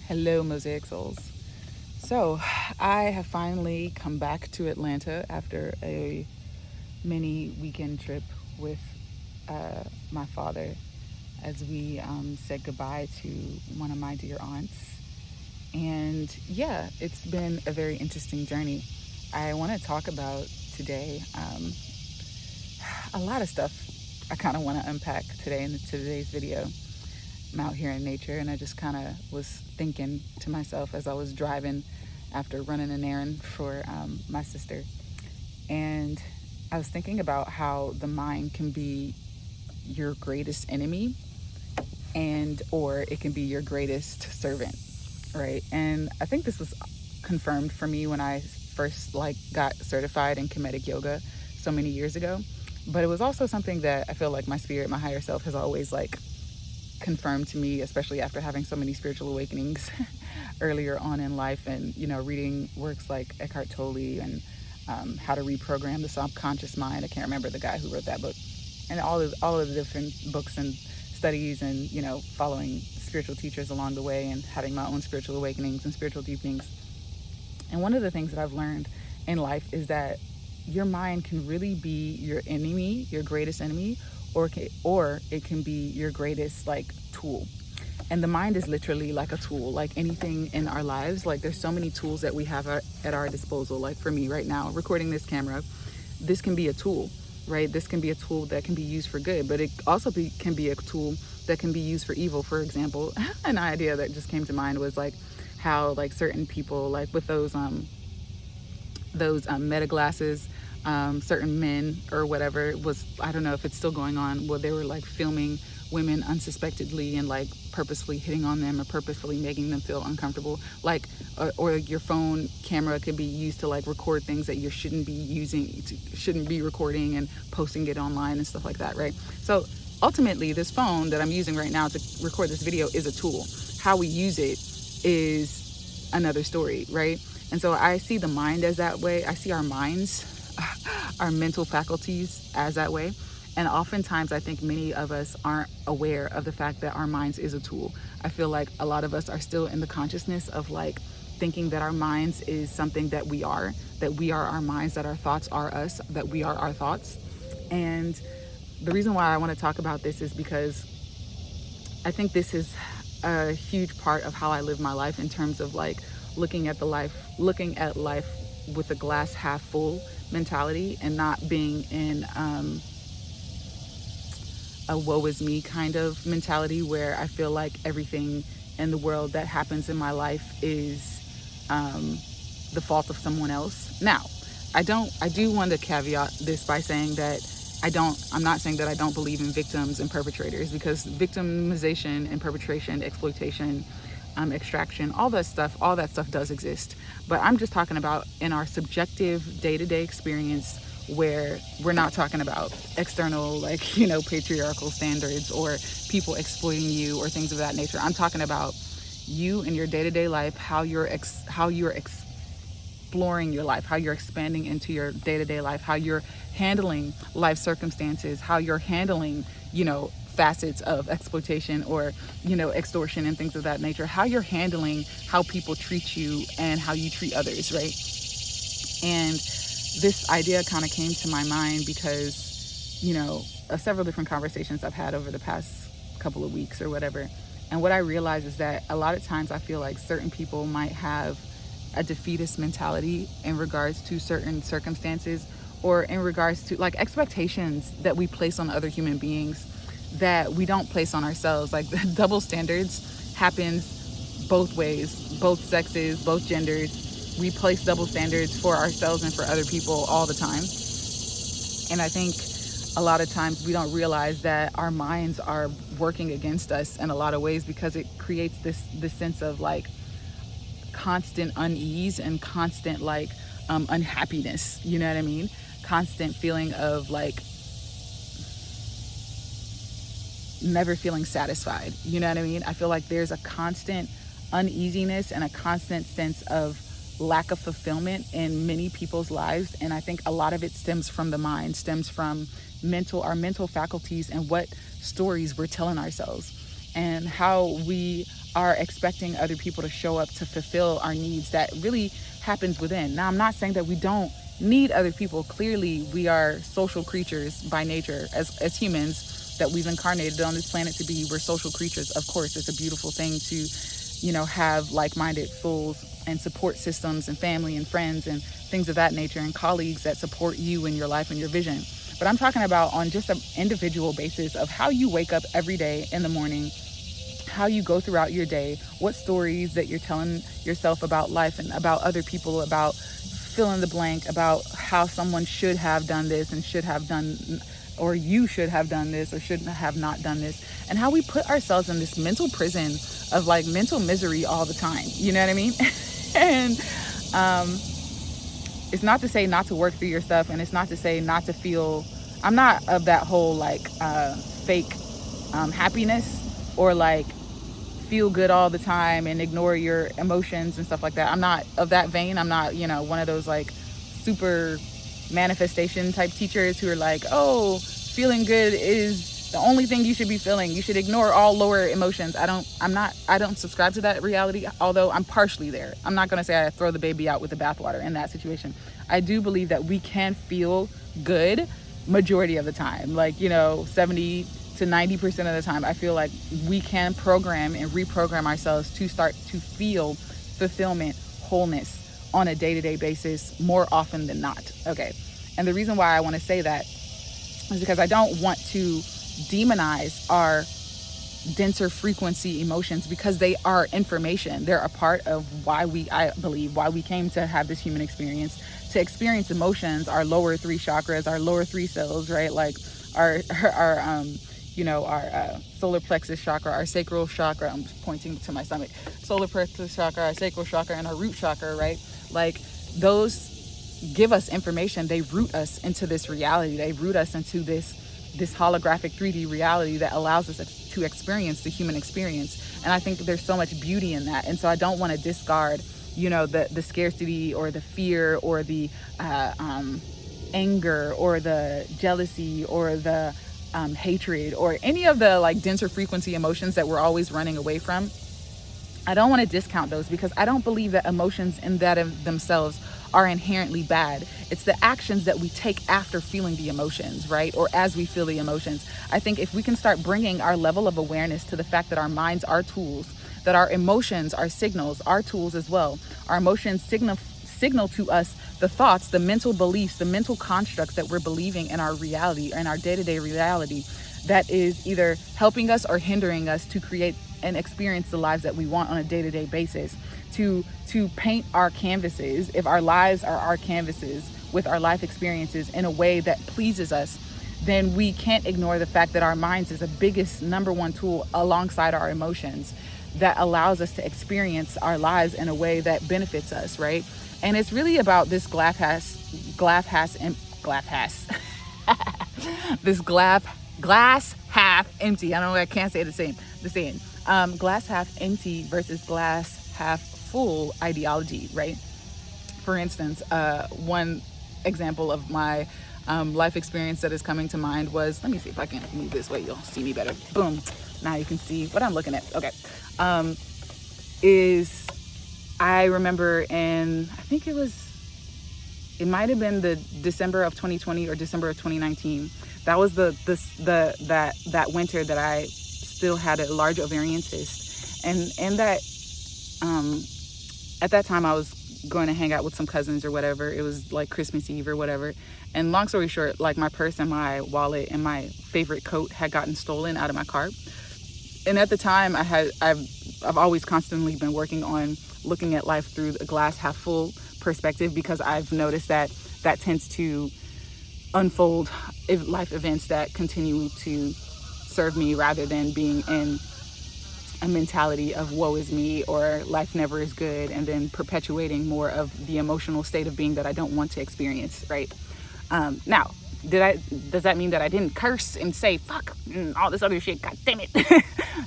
Hello, Mosaic Souls. So, I have finally come back to Atlanta after a mini weekend trip with my father as we said goodbye to one of my dear aunts. And yeah, it's been a very interesting journey. I want to talk about today a lot of stuff I kind of want to unpack today in today's video. I'm out here in nature, and I just kind of was thinking to myself as I was driving after running an errand for my sister. And I was thinking about how the mind can be your greatest enemy and or it can be your greatest servant, right? And I think this was confirmed for me when I first got certified in kinetic yoga so many years ago. But it was also something that I feel like my spirit, my higher self, has always confirmed to me, especially after having so many spiritual awakenings earlier on in life, and reading works like Eckhart Tolle and How to Reprogram the Subconscious Mind. I can't remember the guy who wrote that book, and all of the different books and studies, and following spiritual teachers along the way, and having my own spiritual awakenings and spiritual deepenings. And one of the things that I've learned in life is that your mind can really be your enemy, your greatest enemy, or it can be your greatest tool. And the mind is literally like a tool, like anything in our lives. There's so many tools that we have at our disposal. Like for me right now, recording this camera, this can be a tool, right? This can be a tool that can be used for good, but it also can be a tool that can be used for evil. For example, an idea that just came to mind was how certain people, with those meta glasses, certain men or whatever was, I don't know if it's still going on, where they were filming women unsuspectedly and purposefully hitting on them or purposefully making them feel uncomfortable, or your phone camera could be used to record things that you shouldn't be recording and posting it online and stuff like that, right? So ultimately, this phone that I'm using right now to record this video is a tool. How we use it is another story, right? And so I see the mind as that way. I see our minds, our mental faculties as that way. And oftentimes I think many of us aren't aware of the fact that our minds is a tool. I feel like a lot of us are still in the consciousness of thinking that our minds is something that we are our minds, that our thoughts are us, that we are our thoughts. And the reason why I want to talk about this is because I think this is a huge part of how I live my life, in terms of looking at life with a glass half full mentality, and not being in a woe is me kind of mentality, where I feel like everything in the world that happens in my life is the fault of someone else. Now, I do want to caveat this by saying that I'm not saying that I don't believe in victims and perpetrators, because victimization and perpetration, exploitation, extraction, all that stuff does exist. But I'm just talking about in our subjective day-to-day experience, where we're not talking about external, patriarchal standards or people exploiting you or things of that nature. I'm talking about you in your day-to-day life, how you're exploring your life, how you're expanding into your day-to-day life, how you're handling life circumstances, how you're handling, facets of exploitation or, extortion and things of that nature, how you're handling how people treat you and how you treat others, right? And this idea kind of came to my mind because, several different conversations I've had over the past couple of weeks or whatever. And what I realize is that a lot of times I feel like certain people might have a defeatist mentality in regards to certain circumstances, or in regards to expectations that we place on other human beings that we don't place on ourselves. Double standards happens both ways, both sexes, both genders. We place double standards for ourselves and for other people all the time. And I think a lot of times we don't realize that our minds are working against us in a lot of ways, because it creates this sense of constant unease and constant unhappiness, you know what I mean? Constant feeling of never feeling satisfied, you know what I mean? I feel like there's a constant uneasiness and a constant sense of lack of fulfillment in many people's lives. And I think a lot of it stems from the mind, stems from our mental faculties, and what stories we're telling ourselves, and how we are expecting other people to show up to fulfill our needs that really happens within. Now, I'm not saying that we don't need other people. Clearly, we are social creatures by nature as humans, that we've incarnated on this planet to be. We're social creatures. Of course, it's a beautiful thing to, have like-minded souls and support systems and family and friends and things of that nature, and colleagues that support you in your life and your vision. But I'm talking about on just an individual basis of how you wake up every day in the morning, how you go throughout your day, what stories that you're telling yourself about life and about other people, about fill in the blank, about how someone should have done this and should have done, or you should have done this or should have not done this, and how we put ourselves in this mental prison of like mental misery all the time. You know what I mean? And it's not to say not to work through your stuff, and it's not to say not to feel. I'm not of that whole like fake happiness, or like feel good all the time and ignore your emotions and stuff like that. I'm not of that vein. I'm not, one of those like super manifestation type teachers who are like, oh, feeling good is the only thing you should be feeling. You should ignore all lower emotions. I don't subscribe to that reality, although I'm partially there. I'm not going to say I throw the baby out with the bathwater in that situation. I do believe that we can feel good majority of the time, like, 70 to 90% of the time. I feel like we can program and reprogram ourselves to start to feel fulfillment, wholeness on a day-to-day basis more often than not. Okay. And the reason why I want to say that is because I don't want to demonize our denser frequency emotions, because they are information. They're a part of why I believe we came to have this human experience, to experience emotions. Our lower three chakras, our lower three cells, right? Like our solar plexus chakra, our sacral chakra. I'm pointing to my stomach. Solar plexus chakra, our sacral chakra, and our root chakra, right? Like those give us information. They root us into this reality. They root us into this holographic 3D reality that allows us to experience the human experience. And I think there's so much beauty in that. And so I don't want to discard, the scarcity or the fear or the anger or the jealousy or the hatred or any of the like denser frequency emotions that we're always running away from. I don't want to discount those, because I don't believe that emotions in that of themselves are inherently bad. It's the actions that we take after feeling the emotions, right? Or as we feel the emotions. I think if we can start bringing our level of awareness to the fact that our minds are tools, that our emotions are signals, are tools as well. Our emotions signal to us the thoughts, the mental beliefs, the mental constructs that we're believing in our reality, in our day-to-day reality, that is either helping us or hindering us to create and experience the lives that we want on a day-to-day basis, to paint our canvases, if our lives are our canvases with our life experiences in a way that pleases us, then we can't ignore the fact that our minds is the biggest number one tool alongside our emotions that allows us to experience our lives in a way that benefits us, right? And it's really about this glass half empty. I don't know, I can't say the same. Glass half empty versus glass half full ideology, right? For instance, one example of my life experience that is coming to mind was, let me see if I can move this way, you'll see me better. Boom. Now you can see what I'm looking at. Okay. I remember I think it might have been the December of 2020 or December of 2019. That was that winter that I still had a large ovarian cyst, and that at that time I was going to hang out with some cousins or whatever. It was like Christmas Eve or whatever. And long story short, like my purse and my wallet and my favorite coat had gotten stolen out of my car. And at the time I've always constantly been working on looking at life through a glass half full perspective, because I've noticed that tends to unfold life events that continue to serve me, rather than being in a mentality of woe is me or life never is good, and then perpetuating more of the emotional state of being that I don't want to experience, right? Now, Does that mean that I didn't curse and say fuck and all this other shit? God damn it.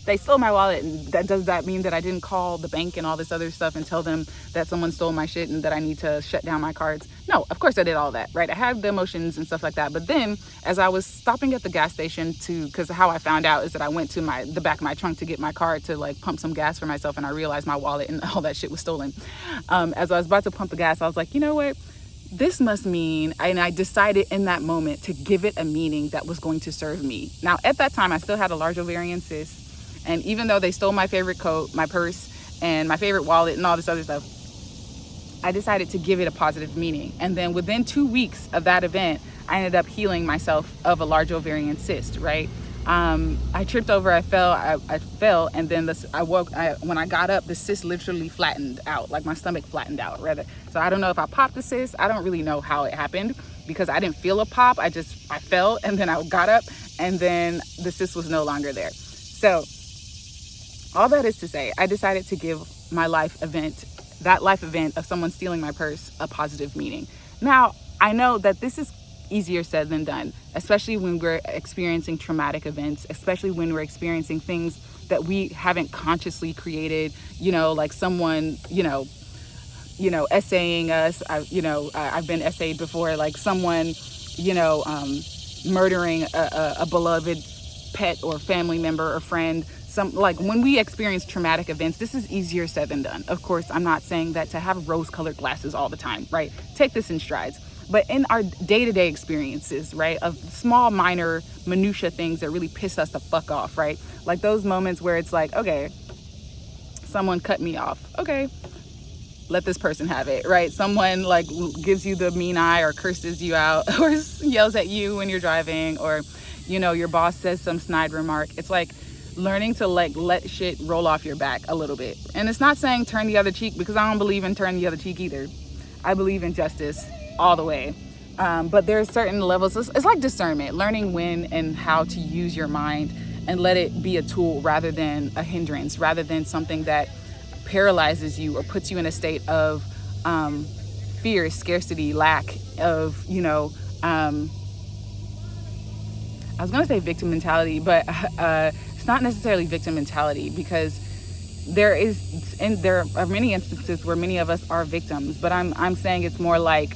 They stole my wallet. And does that mean that I didn't call the bank and all this other stuff and tell them that someone stole my shit and that I need to shut down my cards? No, of course I did all that, right? I had the emotions and stuff like that. But then as I was stopping at the gas station because how I found out is that I went to the back of my trunk to get my car to like pump some gas for myself, and I realized my wallet and all that shit was stolen. As I was about to pump the gas, I was like, you know what? This must mean, and I decided in that moment to give it a meaning that was going to serve me. Now, at that time, I still had a large ovarian cyst. And even though they stole my favorite coat, my purse, and my favorite wallet and all this other stuff, I decided to give it a positive meaning. And then within 2 weeks of that event, I ended up healing myself of a large ovarian cyst, right? I tripped over, I fell, and then when I got up, the cyst literally flattened out, like my stomach flattened out, rather. So I don't know if I popped the cyst. I don't really know how it happened because I didn't feel a pop. I fell, and then I got up, and then the cyst was no longer there. So all that is to say, I decided to give my that life event of someone stealing my purse, a positive meaning. Now, I know that this is easier said than done, especially when we're experiencing traumatic events, especially when we're experiencing things that we haven't consciously created, like someone, essaying us. I've been essayed before, like someone, murdering a beloved pet or family member or friend. Like when we experience traumatic events, this is easier said than done. Of course, I'm not saying that to have rose-colored glasses all the time, right? Take this in strides. But in our day-to-day experiences, right, of small, minor, minutia things that really piss us the fuck off, right? Like those moments where it's like, okay, someone cut me off. Okay, let this person have it, right? Someone like gives you the mean eye or curses you out or yells at you when you're driving, or, your boss says some snide remark. It's like learning to like let shit roll off your back a little bit. And it's not saying turn the other cheek, because I don't believe in turn the other cheek either. I believe in justice all the way. But there's certain levels. It's like discernment, learning when and how to use your mind and let it be a tool rather than a hindrance, rather than something that paralyzes you or puts you in a state of fear, scarcity, lack of, I was going to say victim mentality, but it's not necessarily victim mentality, because there are many instances where many of us are victims, but I'm saying it's more like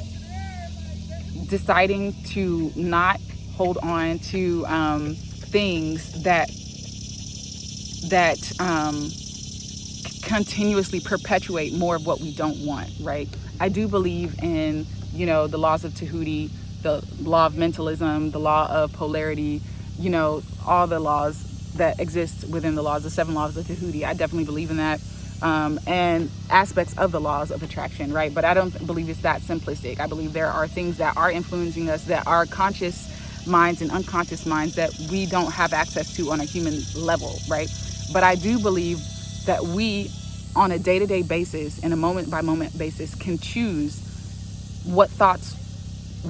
deciding to not hold on to things that continuously perpetuate more of what we don't want, right? I do believe in, the laws of Tahuti, the law of mentalism, the law of polarity, all the laws that exist within the laws, the 7 laws of Tahuti. I definitely believe in that. And aspects of the laws of attraction, right? But I don't believe it's that simplistic. I believe there are things that are influencing us, that are conscious minds and unconscious minds that we don't have access to on a human level, right? But I do believe that we, on a day-to-day basis and a moment-by-moment basis, can choose what thoughts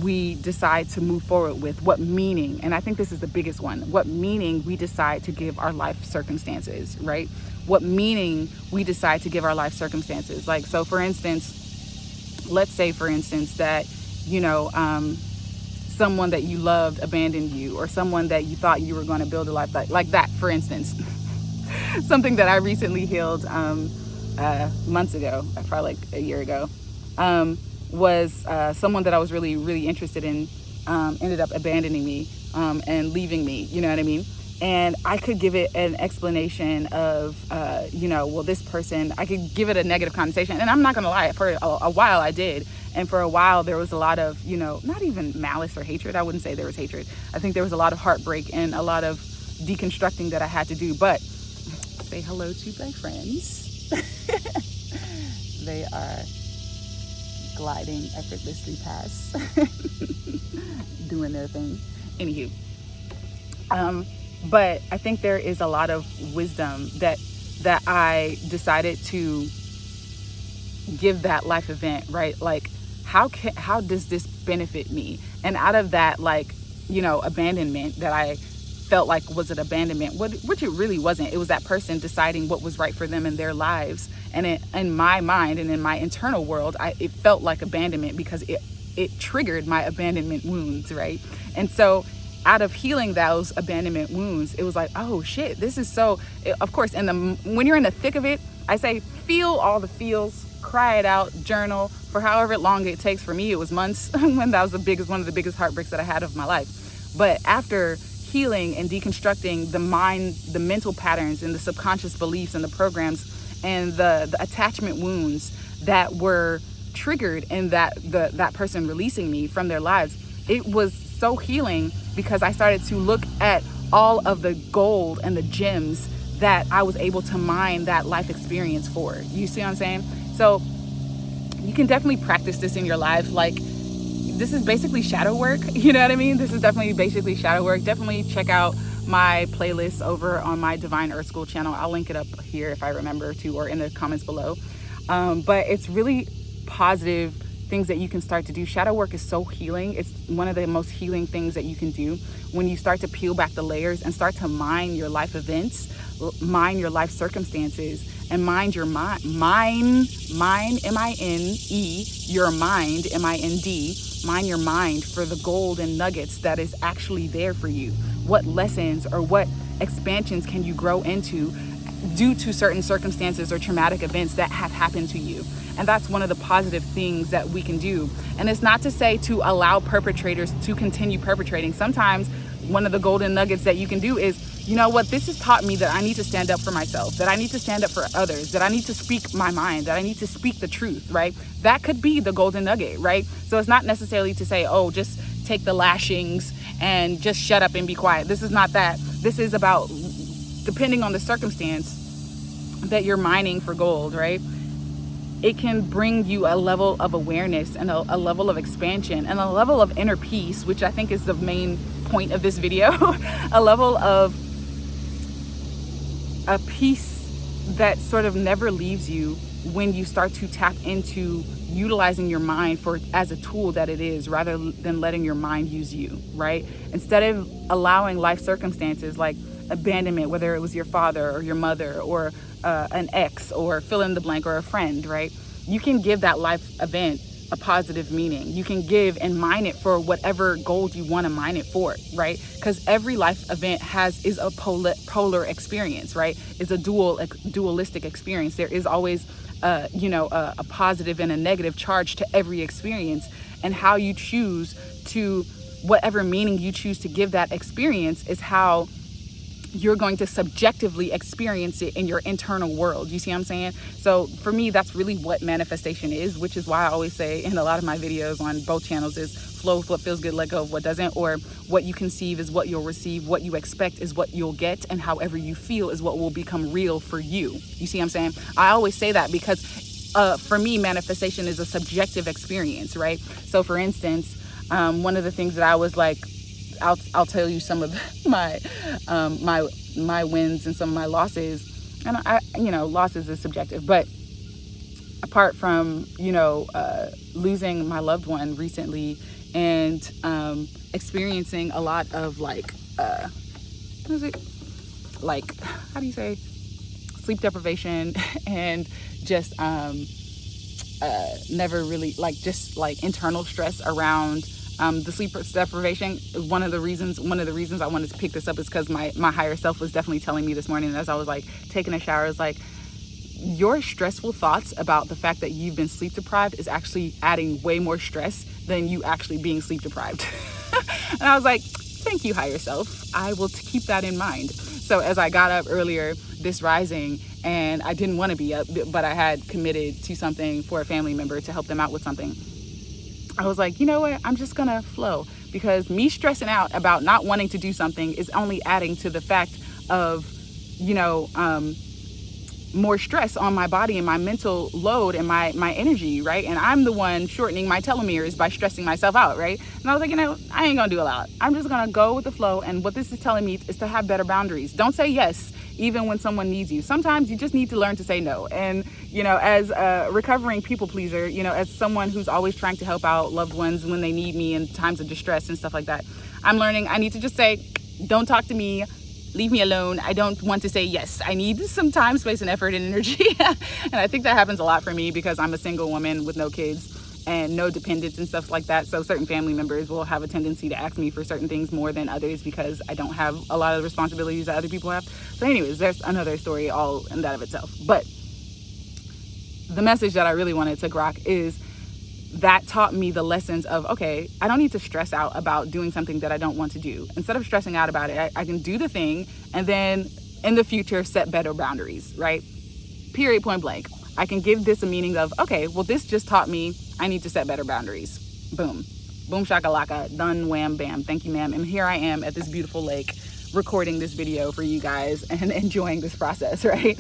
we decide to move forward with, what meaning, and I think this is the biggest one, what meaning we decide to give our life circumstances, right? What meaning we decide to give our life circumstances. Like, so for instance, let's say for instance that, someone that you loved abandoned you, or someone that you thought you were going to build a life like that, for instance. Something that I recently healed months ago, probably like a year ago, was someone that I was really, really interested in ended up abandoning me and leaving me, you know what I mean? And I could give it an explanation of, this person, I could give it a negative connotation. And I'm not going to lie, for a while I did. And for a while there was a lot of, not even malice or hatred. I wouldn't say there was hatred. I think there was a lot of heartbreak and a lot of deconstructing that I had to do. But say hello to my friends. They are gliding effortlessly past, doing their thing. Anywho. But I think there is a lot of wisdom that I decided to give that life event, right? Like, how does this benefit me? And out of that, like, abandonment that I felt like was an abandonment, which it really wasn't. It was that person deciding what was right for them in their lives. And in my mind and in my internal world, it felt like abandonment, because it triggered my abandonment wounds, right? And so out of healing those abandonment wounds, it was like, oh shit, this is so, of course, when you're in the thick of it, I say feel all the feels, cry it out, journal for however long it takes. For me, it was months when that was one of the biggest heartbreaks that I had of my life. But after healing and deconstructing the mental patterns and the subconscious beliefs and the programs and the attachment wounds that were triggered in that person releasing me from their lives, it was so healing because I started to look at all of the gold and the gems that I was able to mine that life experience for. You see what I'm saying? So you can definitely practice this in your life. Like, this is basically shadow work. You know what I mean? This is definitely basically shadow work. Definitely check out my playlist over on my Divine Earth School channel. I'll link it up here if I remember to, or in the comments below. But it's really positive things that you can start to do. Shadow work is so healing. It's one of the most healing things that you can do when you start to peel back the layers and start to mine your life events, mine your life circumstances, and mind your mind, M-I-N-E, your mind, M-I-N-D, mine your mind for the gold and nuggets that is actually there for you. What lessons or what expansions can you grow into due to certain circumstances or traumatic events that have happened to you? And that's one of the positive things that we can do. And it's not to say to allow perpetrators to continue perpetrating. Sometimes one of the golden nuggets that you can do is, you know what, this has taught me that I need to stand up for myself, that I need to stand up for others, that I need to speak my mind, that I need to speak the truth, right? That could be the golden nugget, right? So it's not necessarily to say, oh, just take the lashings and just shut up and be quiet. This is not that. This is about, depending on the circumstance that you're mining for gold, right? It can bring you a level of awareness and a level of expansion and a level of inner peace, which I think is the main point of this video. A level of a peace that sort of never leaves you when you start to tap into utilizing your mind as a tool that it is, rather than letting your mind use you, right? Instead of allowing life circumstances like abandonment, whether it was your father or your mother or an ex or fill in the blank or a friend, right? You can give that life event a positive meaning. You can give and mine it for whatever gold you want to mine it for, right? Because every life event is a polar experience, right? It's a dualistic experience. There is always a positive and a negative charge to every experience, and how you choose to, whatever meaning you choose to give that experience is how you're going to subjectively experience it in your internal world. You see what I'm saying? So for me, that's really what manifestation is, which is why I always say in a lot of my videos on both channels is flow with what feels good, let go of what doesn't, or what you conceive is what you'll receive, what you expect is what you'll get, and however you feel is what will become real for you. You see what I'm saying? I always say that because for me, manifestation is a subjective experience, right? So for instance, one of the things that I was like, I'll tell you some of my wins and some of my losses, and losses is subjective, but apart from losing my loved one recently and experiencing a lot of how do you say, sleep deprivation and just never really internal stress around the sleep deprivation. One of the reasons I wanted to pick this up is because my higher self was definitely telling me this morning as I was taking a shower, is your stressful thoughts about the fact that you've been sleep deprived is actually adding way more stress than you actually being sleep deprived. And I was like, thank you, higher self. I will keep that in mind. So as I got up earlier this rising, and I didn't want to be up, but I had committed to something for a family member to help them out with something, I was like, you know what? I'm just going to flow, because me stressing out about not wanting to do something is only adding to the fact of, more stress on my body and my mental load and my energy, right? And I'm the one shortening my telomeres by stressing myself out, right? And I was like, I ain't gonna do a lot. I'm just gonna go with the flow. And what this is telling me is to have better boundaries. Don't say yes, even when someone needs you. Sometimes you just need to learn to say no. And, as a recovering people pleaser, as someone who's always trying to help out loved ones when they need me in times of distress and stuff like that, I'm learning I need to just say, don't talk to me. Leave me alone. I don't want to say yes. I need some time, space, and effort and energy. And I think that happens a lot for me because I'm a single woman with no kids. and no dependents and stuff like that. So certain family members will have a tendency to ask me for certain things more than others because I don't have a lot of the responsibilities that other people have. So anyways, there's another story all in that of itself. But the message that I really wanted to grok is that taught me the lessons of, okay, I don't need to stress out about doing something that I don't want to do. Instead of stressing out about it, I can do the thing and then in the future set better boundaries, right? Period, point blank. I can give this a meaning of, okay, well, this just taught me I need to set better boundaries. Boom. Boom shakalaka. Done, wham, bam. Thank you, ma'am. And here I am at this beautiful lake recording this video for you guys and enjoying this process, right?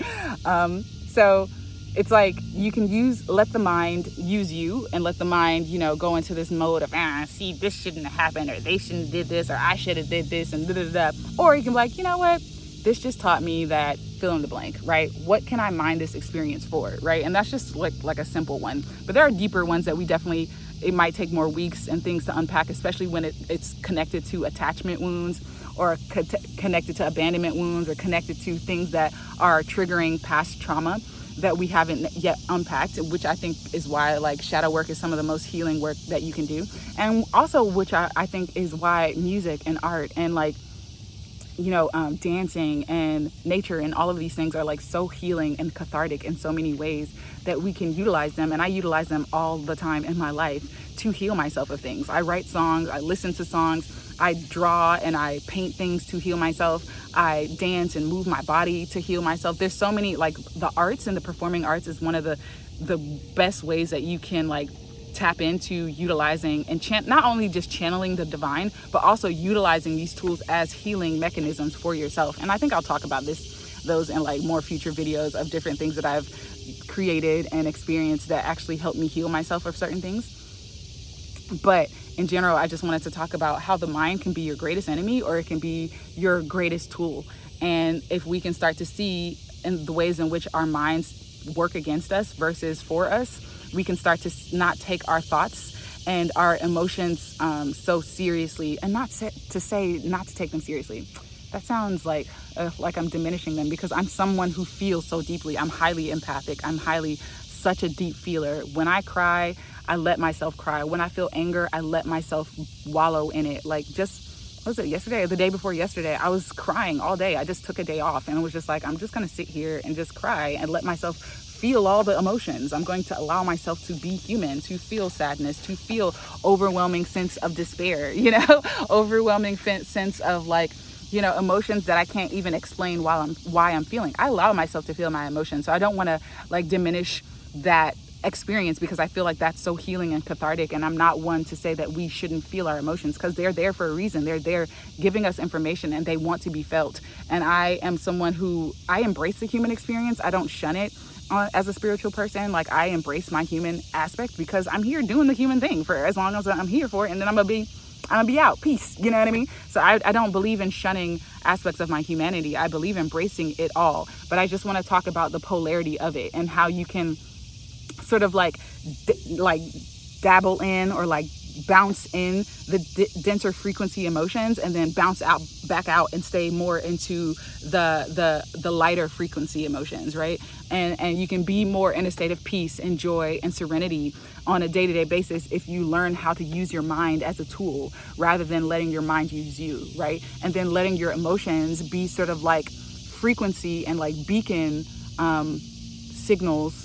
So it's like you can let the mind use you and let the mind, go into this mode of, see, this shouldn't have happened, or they shouldn't have did this, or I should have did this, and da-da-da. Or you can be like, you know what? This just taught me that fill in the blank, right? What can I mine this experience for, right? And that's just like a simple one. But there are deeper ones that it might take more weeks and things to unpack, especially when it's connected to attachment wounds or connected to abandonment wounds or connected to things that are triggering past trauma that we haven't yet unpacked, which I think is why like shadow work is some of the most healing work that you can do. And also, which I think is why music and art and dancing and nature and all of these things are like so healing and cathartic in so many ways that we can utilize them. And I utilize them all the time in my life to heal myself of things. I write songs, I listen to songs, I draw and I paint things to heal myself. I dance and move my body to heal myself. There's so many, like the arts and the performing arts is one of the best ways that you can like tap into utilizing and not only just channeling the divine, but also utilizing these tools as healing mechanisms for yourself. And I think I'll talk about those in like more future videos of different things that I've created and experienced that actually help me heal myself of certain things. But in general, I just wanted to talk about how the mind can be your greatest enemy or it can be your greatest tool. And if we can start to see in the ways in which our minds work against us versus for us, we can start to not take our thoughts and our emotions so seriously, and not to take them seriously. That sounds like I'm diminishing them, because I'm someone who feels so deeply. I'm highly empathic. I'm such a deep feeler. When I cry, I let myself cry. When I feel anger, I let myself wallow in it. Like was it yesterday or the day before yesterday? I was crying all day. I just took a day off and it was just like, I'm just going to sit here and just cry and let myself feel all the emotions. I'm going to allow myself to be human, to feel sadness, to feel overwhelming sense of despair, overwhelming sense of emotions that I can't even explain why I'm feeling. I allow myself to feel my emotions. So I don't want to diminish that experience, because I feel like that's so healing and cathartic. And I'm not one to say that we shouldn't feel our emotions, because they're there for a reason. They're there giving us information and they want to be felt. And I am someone who, I embrace the human experience. I don't shun it. As a spiritual person, like I embrace my human aspect, because I'm here doing the human thing for as long as I'm here for it, and then I'm gonna be out. Peace. You know what I mean? So I don't believe in shunning aspects of my humanity. I believe embracing it all. But I just want to talk about the polarity of it and how you can sort of dabble in or bounce in the denser frequency emotions and then bounce back out and stay more into the lighter frequency emotions, right? And you can be more in a state of peace and joy and serenity on a day-to-day basis if you learn how to use your mind as a tool rather than letting your mind use you, right? And then letting your emotions be sort of like frequency and beacon signals,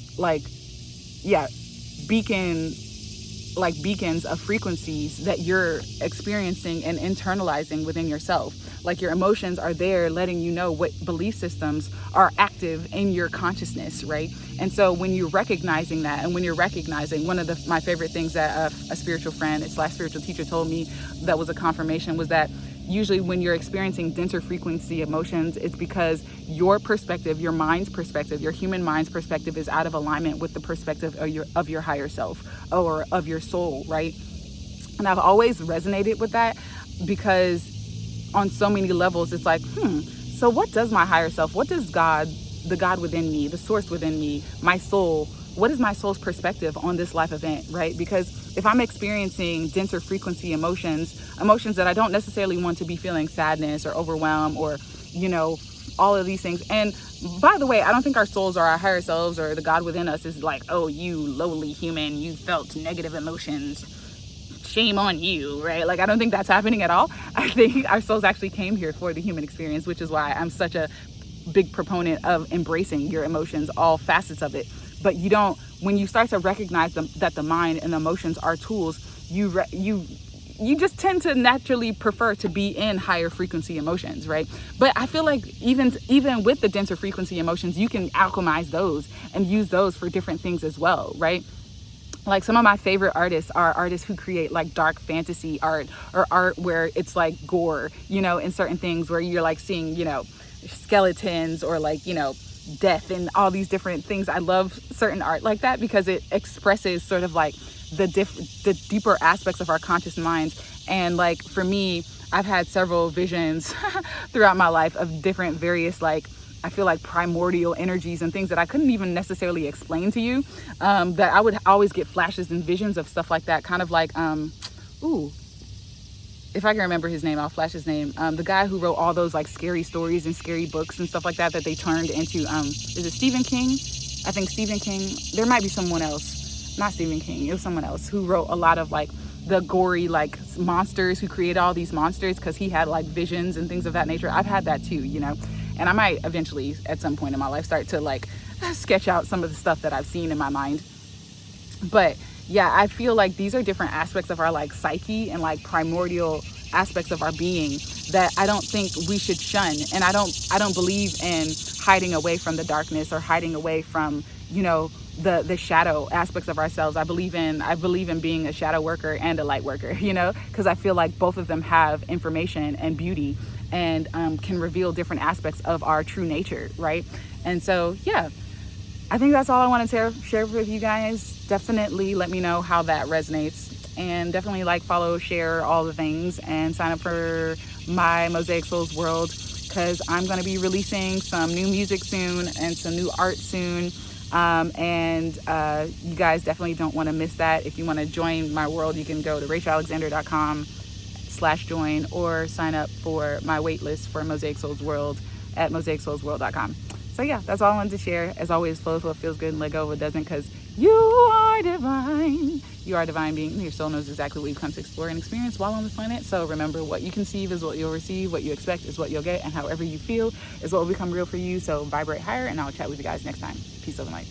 beacons of frequencies that you're experiencing and internalizing within yourself. Like your emotions are there letting you know what belief systems are active in your consciousness, right? And so when you're recognizing that, and when you're recognizing, one of my favorite things that a spiritual friend / spiritual teacher told me that was a confirmation was that usually when you're experiencing denser frequency emotions, it's because your perspective, your mind's perspective, your human mind's perspective is out of alignment with the perspective of your higher self or of your soul, right? And I've always resonated with that, because on so many levels, it's like, so what does my higher self, what does God, the God within me, the source within me, my soul, what is my soul's perspective on this life event, right? Because if I'm experiencing denser frequency emotions that I don't necessarily want to be feeling sadness or overwhelm or, all of these things. And by the way, I don't think our souls or our higher selves or the God within us is like, oh, you lowly human, you felt negative emotions, shame on you, right? Like, I don't think that's happening at all. I think our souls actually came here for the human experience, which is why I'm such a big proponent of embracing your emotions, all facets of it. But you don't, when you start to recognize them, that the mind and the emotions are tools, you just tend to naturally prefer to be in higher frequency emotions, right? But I feel like even with the denser frequency emotions, you can alchemize those and use those for different things as well, right? Like, some of my favorite artists are artists who create like dark fantasy art, or art where it's like gore, in certain things where you're like seeing, skeletons, or like, death and all these different things. I love certain art like that because it expresses sort of like the deeper aspects of our conscious minds. And like, for me, I've had several visions throughout my life of different various, like, I feel like primordial energies and things that I couldn't even necessarily explain to you, that I would always get flashes and visions of stuff like that, kind of like, if I can remember his name, I'll flash his name. The guy who wrote all those like scary stories and scary books and stuff like that they turned into, is it Stephen King? I think Stephen King. There might be someone else, not Stephen King. It was someone else who wrote a lot of like the gory like monsters, who created all these monsters because he had like visions and things of that nature. I've had that too, and I might eventually at some point in my life start to like sketch out some of the stuff that I've seen in my mind. But yeah, I feel like these are different aspects of our like psyche and like primordial aspects of our being that I don't think we should shun. And I don't believe in hiding away from the darkness or hiding away from, the shadow aspects of ourselves. I believe in being a shadow worker and a light worker, because I feel like both of them have information and beauty and can reveal different aspects of our true nature, right? And so, yeah, I think that's all I wanted to share with you guys. Definitely let me know how that resonates, and definitely like, follow, share all the things, and sign up for my Mosaic Souls World, because I'm going to be releasing some new music soon and some new art soon. And you guys definitely don't want to miss that. If you want to join my world, you can go to rachaelalexander.com/join, or sign up for my waitlist for Mosaic Souls World at mosaicsoulsworld.com. So yeah, that's all I wanted to share. As always, flow with what feels good and let go of what doesn't, because you are divine. You are a divine being. Your soul knows exactly what you've come to explore and experience while on this planet. So remember, what you conceive is what you'll receive, what you expect is what you'll get, and however you feel is what will become real for you. So vibrate higher, and I'll chat with you guys next time. Peace, love, and light.